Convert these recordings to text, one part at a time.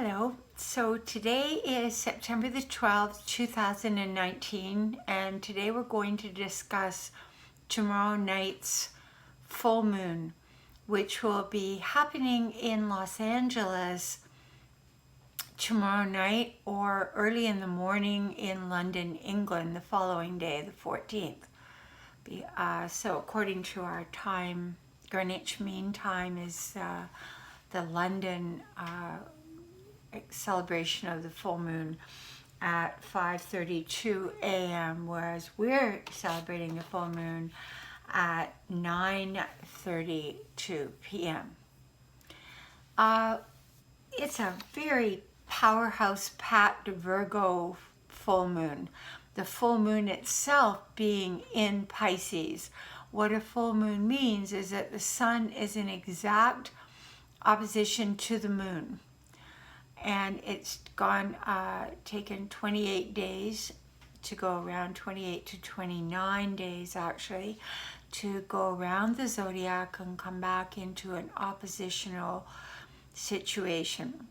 Hello. So today is September the 12th, 2019, and today we're going to discuss tomorrow night's full moon, which will be happening in Los Angeles tomorrow night or early in the morning in London, England, the following day, the 14th. So according to our time, Greenwich Mean Time is the London celebration of the full moon at 5:32 a.m., whereas we're celebrating the full moon at 9:32 p.m. It's a very powerhouse-packed Virgo full moon. The full moon itself being in Pisces. What a full moon means is that the sun is in exact opposition to the moon. And it's taken 28 days to go around, 28 to 29 days actually, to go around the zodiac and come back into an oppositional situation.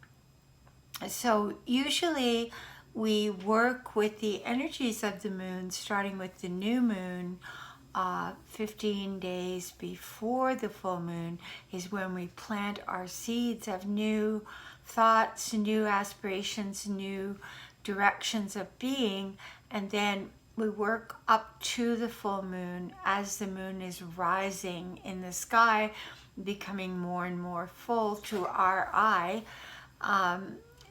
So usually we work with the energies of the moon, starting with the new moon. 15 days before the full moon is when we plant our seeds of new thoughts, new aspirations, new directions of being, and then we work up to the full moon as the moon is rising in the sky, becoming more and more full to our eye.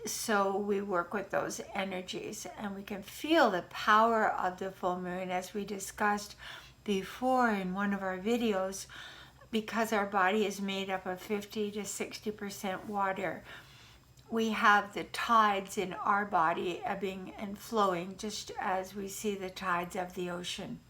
So we work with those energies, and we can feel the power of the full moon, as we discussed before in one of our videos, because our body is made up of 50 to 60% water. We have the tides in our body ebbing and flowing, just as we see the tides of the ocean,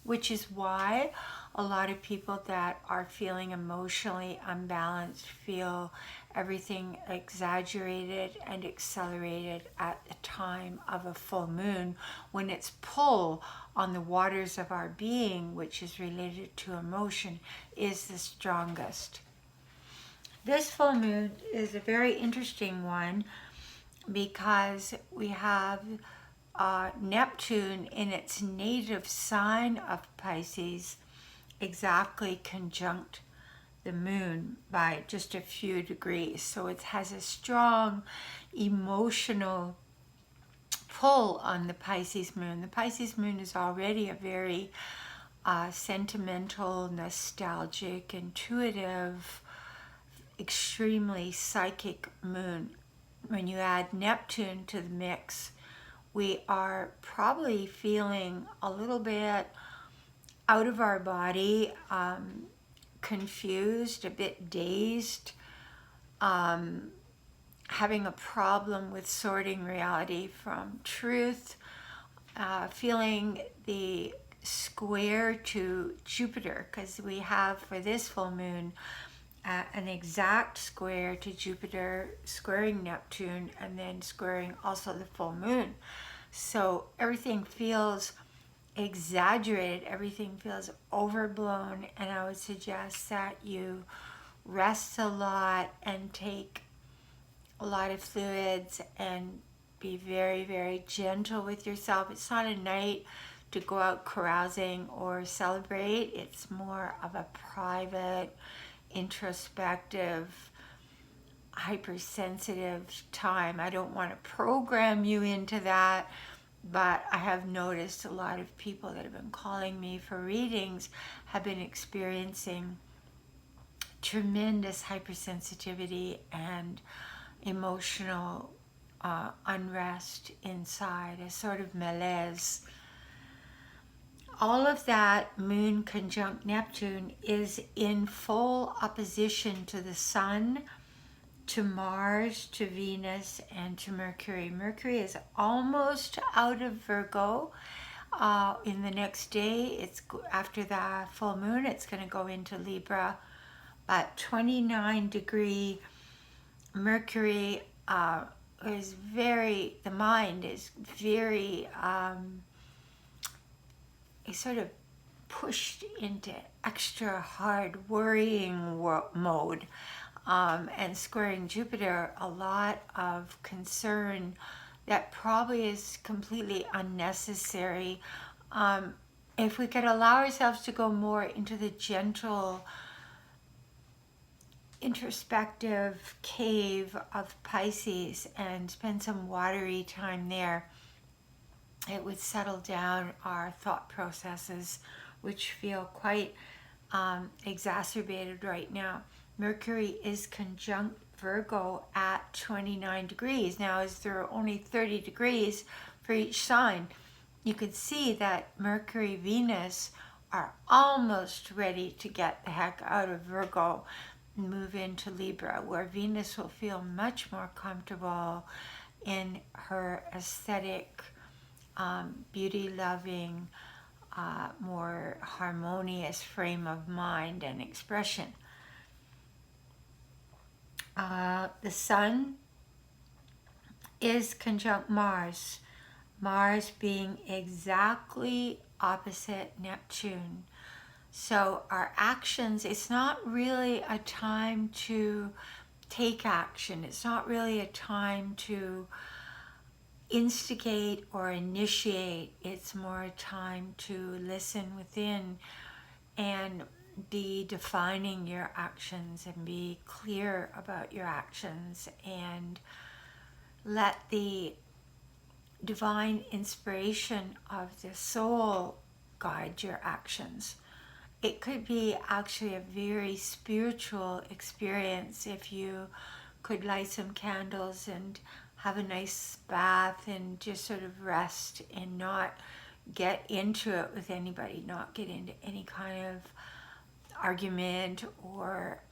which is why a lot of people that are feeling emotionally unbalanced feel everything exaggerated and accelerated at the time of a full moon, when its pull on the waters of our being, which is related to emotion, is the strongest. This full moon is a very interesting one because we have Neptune in its native sign of Pisces exactly conjunct the moon by just a few degrees. So it has a strong emotional pull on the Pisces moon. The Pisces moon is already a very sentimental, nostalgic, intuitive, extremely psychic moon. When you add Neptune to the mix, we are probably feeling a little bit out of our body, confused, a bit dazed, having a problem with sorting reality from truth, feeling the square to Jupiter, because we have for this full moon an exact square to Jupiter, squaring Neptune, and then squaring also the full moon. So everything feels exaggerated, everything feels overblown, and I would suggest that you rest a lot and take a lot of fluids and be very, very gentle with yourself. It's not a night to go out carousing or celebrate. It's more of a private, introspective, hypersensitive time. I don't want to program you into that, but I have noticed a lot of people that have been calling me for readings have been experiencing tremendous hypersensitivity and emotional unrest inside, a sort of malaise. All of that moon conjunct Neptune is in full opposition to the sun, to Mars, to Venus, and to Mercury. Mercury is almost out of Virgo. In the next day, after the full moon, it's going to go into Libra. But 29-degree Mercury is the mind is very sort of pushed into extra hard worrying mode. and squaring Jupiter, a lot of concern that probably is completely unnecessary. If we could allow ourselves to go more into the gentle, introspective cave of Pisces and spend some watery time there, it would settle down our thought processes, which feel quite exacerbated right now. Mercury is conjunct Virgo at 29 degrees. Now, as there are only 30 degrees for each sign, you could see that Mercury, Venus are almost ready to get the heck out of Virgo and move into Libra, where Venus will feel much more comfortable in her aesthetic, beauty-loving, more harmonious frame of mind and expression. The Sun is conjunct Mars, Mars being exactly opposite Neptune. So our actions, it's not really a time to take action. It's not really a time to instigate or initiate. It's more a time to listen within and be defining your actions and be clear about your actions and let the divine inspiration of the soul guide your actions. It could be actually a very spiritual experience if you could light some candles and have a nice bath and just sort of rest and not get into it with anybody, not get into any kind of argument or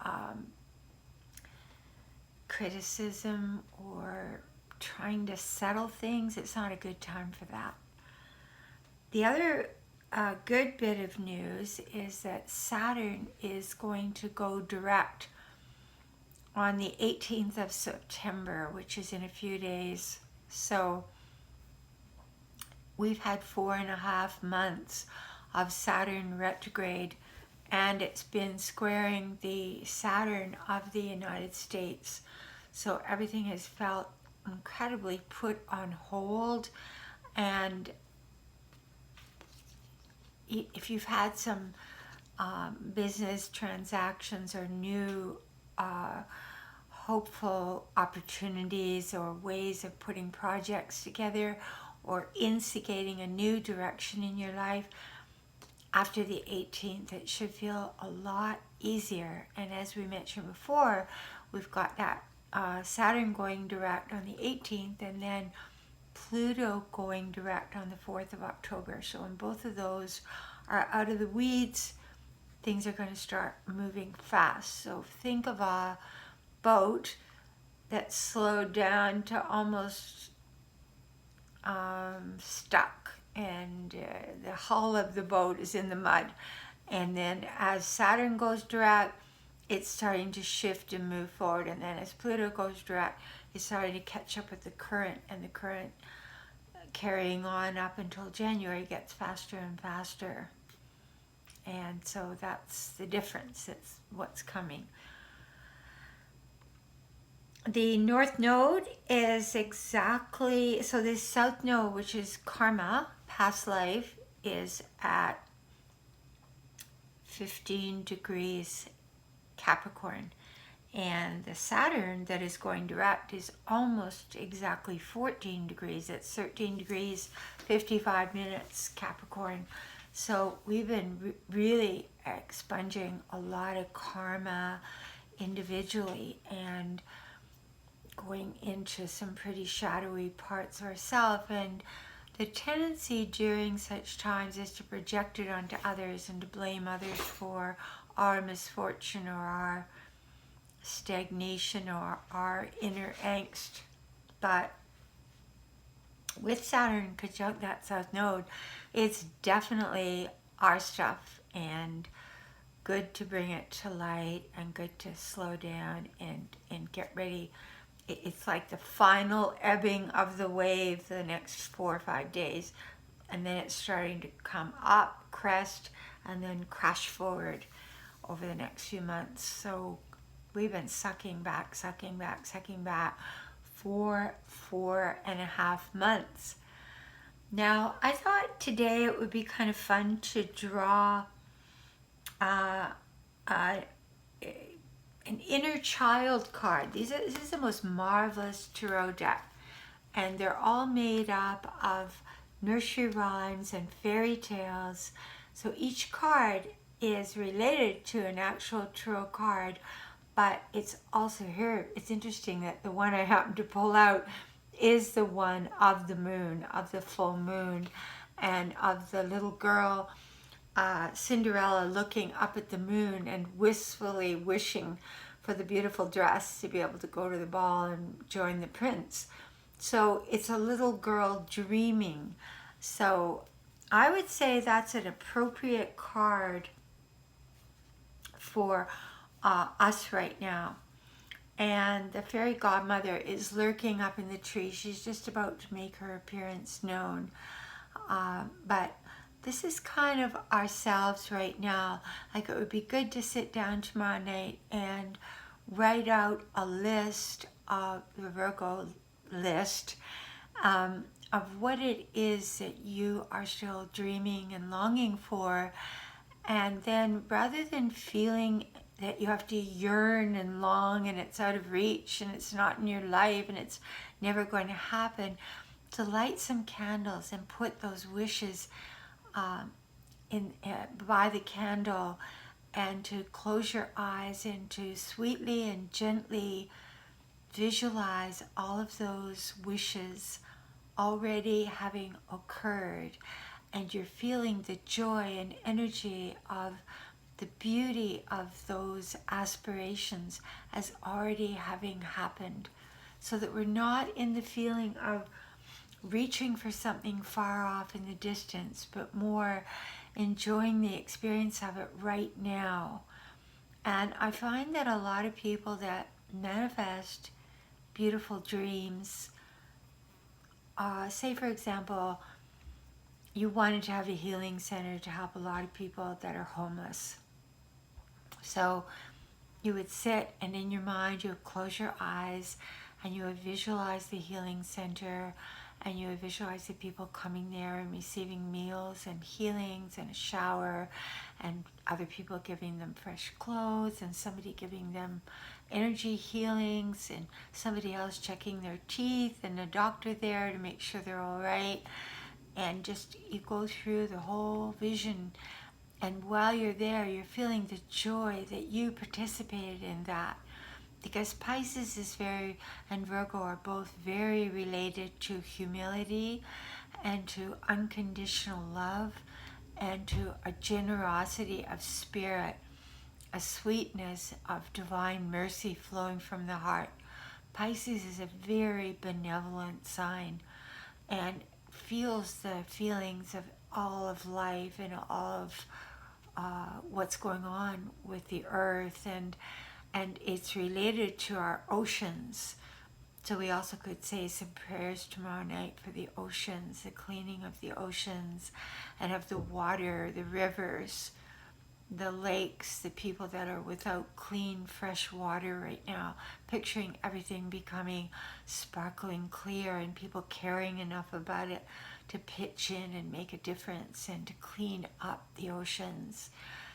criticism or trying to settle things. It's not a good time for that. The other good bit of news is that Saturn is going to go direct on the 18th of September, which is in a few days. So we've had 4.5 months of Saturn retrograde, and it's been squaring the Saturn of the United States. So everything has felt incredibly put on hold. And if you've had some business transactions or new hopeful opportunities or ways of putting projects together or instigating a new direction in your life, after the 18th, it should feel a lot easier. And as we mentioned before, we've got that Saturn going direct on the 18th and then Pluto going direct on the 4th of October. So when both of those are out of the weeds, things are going to start moving fast. So think of a boat that's slowed down to almost stuck, and the hull of the boat is in the mud. And then as Saturn goes direct, it's starting to shift and move forward. And then as Pluto goes direct, it's starting to catch up with the current, and the current carrying on up until January gets faster and faster. And so that's the difference. It's what's coming. The North Node is exactly, so the South Node, which is karma, past life, is at 15 degrees Capricorn. And the Saturn that is going direct is almost exactly 14 degrees. It's 13 degrees, 55 minutes Capricorn. So we've been really expunging a lot of karma individually and going into some pretty shadowy parts of ourselves. And the tendency during such times is to project it onto others and to blame others for our misfortune or our stagnation or our inner angst. But with Saturn conjunct that South Node, it's definitely our stuff, and good to bring it to light and good to slow down and get ready. It's like the final ebbing of the wave the next 4 or 5 days, and then it's starting to come up, crest, and then crash forward over the next few months. So we've been sucking back for 4.5 months. Now, I thought today it would be kind of fun to draw uh, uh, an inner child card. This is the most marvelous tarot deck, and they're all made up of nursery rhymes and fairy tales. So each card is related to an actual tarot card, but it's also here. It's interesting that the one I happen to pull out is the one of the moon, of the full moon, and of the little girl, Cinderella, looking up at the moon and wistfully wishing for the beautiful dress to be able to go to the ball and join the prince. So it's a little girl dreaming. So I would say that's an appropriate card for us right now. And the fairy godmother is lurking up in the tree. She's just about to make her appearance known. But this is kind of ourselves right now. Like, it would be good to sit down tomorrow night and write out a list of the Virgo list of what it is that you are still dreaming and longing for. And then, rather than feeling that you have to yearn and long and it's out of reach and it's not in your life and it's never going to happen, to light some candles and put those wishes by the candle, and to close your eyes and to sweetly and gently visualize all of those wishes already having occurred, and you're feeling the joy and energy of the beauty of those aspirations as already having happened, so that we're not in the feeling of reaching for something far off in the distance, but more enjoying the experience of it right now. And I find that a lot of people that manifest beautiful dreams, say for example, you wanted to have a healing center to help a lot of people that are homeless. So you would sit, and in your mind you would close your eyes and you would visualize the healing center, and you would visualize the people coming there and receiving meals and healings and a shower, and other people giving them fresh clothes, and somebody giving them energy healings, and somebody else checking their teeth, and a doctor there to make sure they're all right. And just, you go through the whole vision, and while you're there, you're feeling the joy that you participated in that. Because Pisces is and Virgo are both very related to humility and to unconditional love and to a generosity of spirit, a sweetness of divine mercy flowing from the heart. Pisces is a very benevolent sign and feels the feelings of all of life and all of what's going on with the earth, and it's related to our oceans. So we also could say some prayers tomorrow night for the oceans, the cleaning of the oceans and of the water, the rivers, the lakes, the people that are without clean, fresh water right now, picturing everything becoming sparkling clear and people caring enough about it to pitch in and make a difference and to clean up the oceans.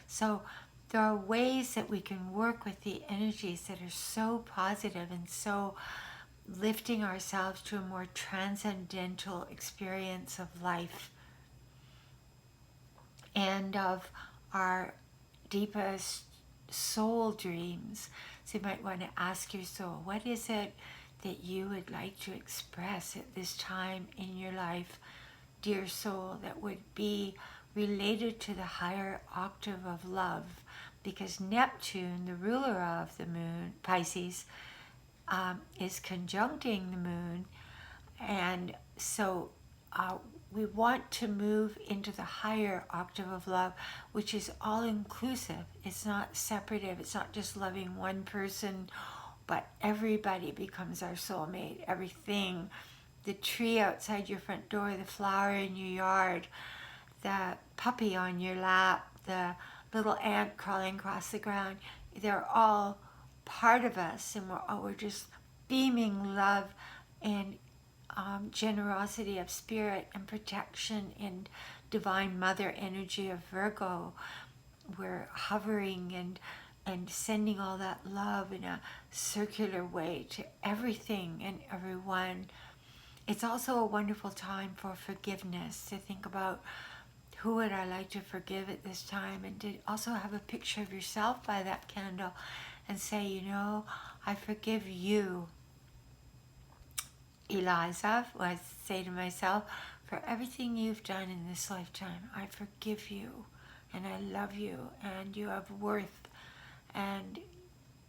So there are ways that we can work with the energies that are so positive and so lifting ourselves to a more transcendental experience of life and of our deepest soul dreams. So you might want to ask your soul, what is it that you would like to express at this time in your life, dear soul, that would be related to the higher octave of love? Because Neptune, the ruler of the moon, Pisces, is conjuncting the moon, and so we want to move into the higher octave of love, which is all-inclusive. It's not separative. It's not just loving one person, but everybody becomes our soulmate. Everything, the tree outside your front door, the flower in your yard, the puppy on your lap, the little ant crawling across the ground, they're all part of us, and we're just beaming love and generosity of spirit and protection and divine mother energy of Virgo. We're hovering and sending all that love in a circular way to everything and everyone. It's also a wonderful time for forgiveness, to think about who would I like to forgive at this time, and to also have a picture of yourself by that candle and say, you know, I forgive you, Eliza. I say to myself, for everything you've done in this lifetime, I forgive you and I love you and you have worth, and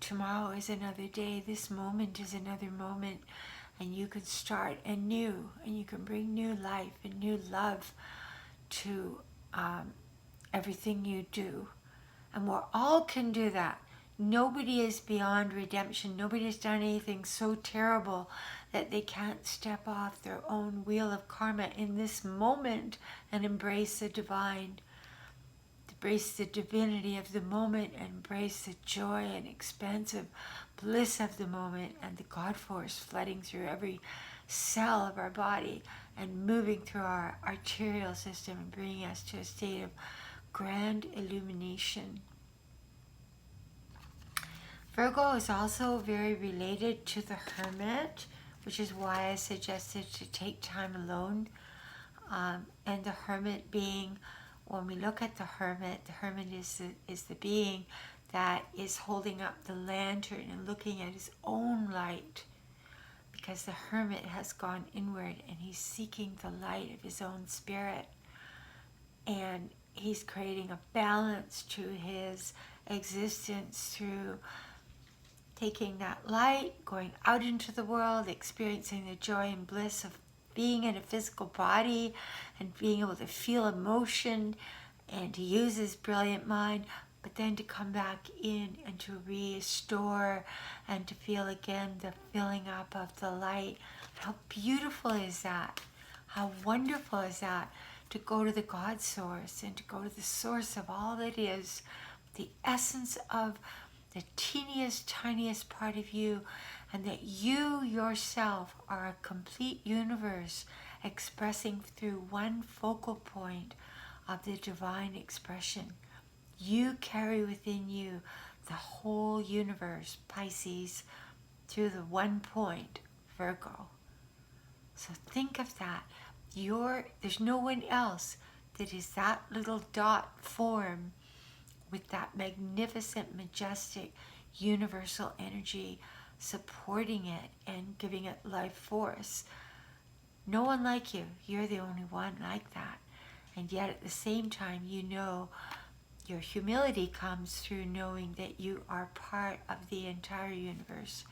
tomorrow is another day, this moment is another moment, and you can start anew and you can bring new life and new love to everything you do. And we all can do that. Nobody is beyond redemption. Nobody has done anything so terrible that they can't step off their own wheel of karma in this moment and embrace the divine, embrace the divinity of the moment, and embrace the joy and expansive bliss of the moment, and the God force flooding through every cell of our body and moving through our arterial system and bringing us to a state of grand illumination. Virgo is also very related to the Hermit, which is why I suggested to take time alone. And the Hermit being, when we look at the Hermit is the being that is holding up the lantern and looking at his own light, because the Hermit has gone inward and he's seeking the light of his own spirit, and he's creating a balance to his existence through taking that light, going out into the world, experiencing the joy and bliss of being in a physical body and being able to feel emotion and to use his brilliant mind, but then to come back in and to restore and to feel again the filling up of the light. How beautiful is that? How wonderful is that? To go to the God source and to go to the source of all that is, the essence of the teeniest, tiniest part of you, and that you yourself are a complete universe expressing through one focal point of the divine expression. You carry within you the whole universe, Pisces, through the one point, Virgo. So think of that. There's no one else that is that little dot form with that magnificent, majestic, universal energy supporting it and giving it life force. No one like you. You're the only one like that. And yet at the same time, you know, your humility comes through knowing that you are part of the entire universe.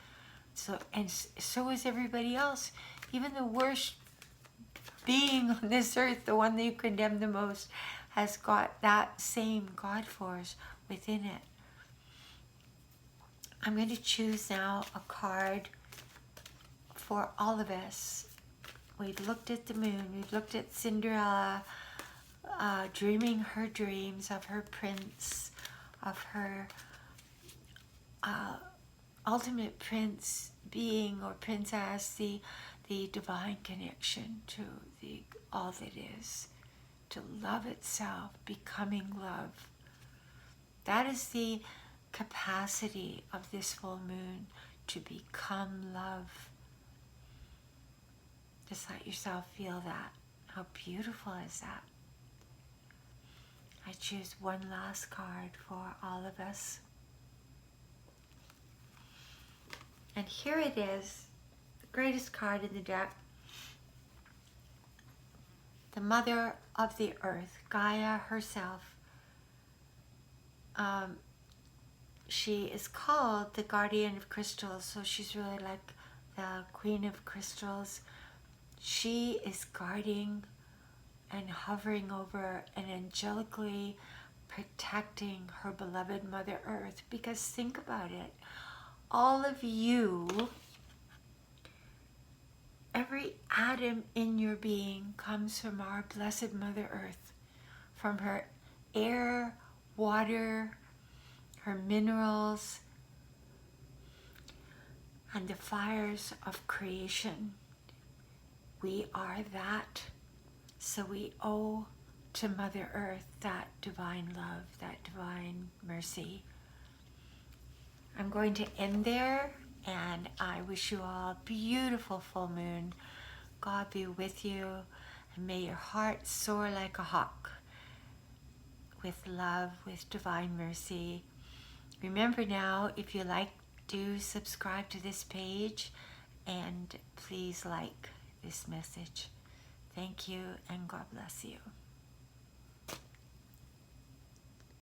So is everybody else. Even the worst being on this earth, the one that you condemn the most, has got that same God force within it. I'm going to choose now a card for all of us. We've looked at the moon. We've looked at Cinderella dreaming her dreams of her prince, of her ultimate prince being or princess, the divine connection to the all that is, to love itself, becoming love. That is the capacity of this full moon, to become love. Just let yourself feel that. How beautiful is that? I choose one last card for all of us. And here it is, the greatest card in the deck. The mother of the earth, Gaia herself. She is called the guardian of crystals, so she's really like the queen of crystals. She is guarding and hovering over and angelically protecting her beloved Mother Earth. Because think about it, all of you, every atom in your being comes from our blessed Mother Earth, from her air, water, her minerals, and the fires of creation. We are that. So we owe to Mother Earth that divine love, that divine mercy. I'm going to end there, and I wish you all a beautiful full moon. God be with you, and may your heart soar like a hawk with love, with divine mercy. Remember now, if you like, do subscribe to this page, and please like this message. Thank you, and God bless you.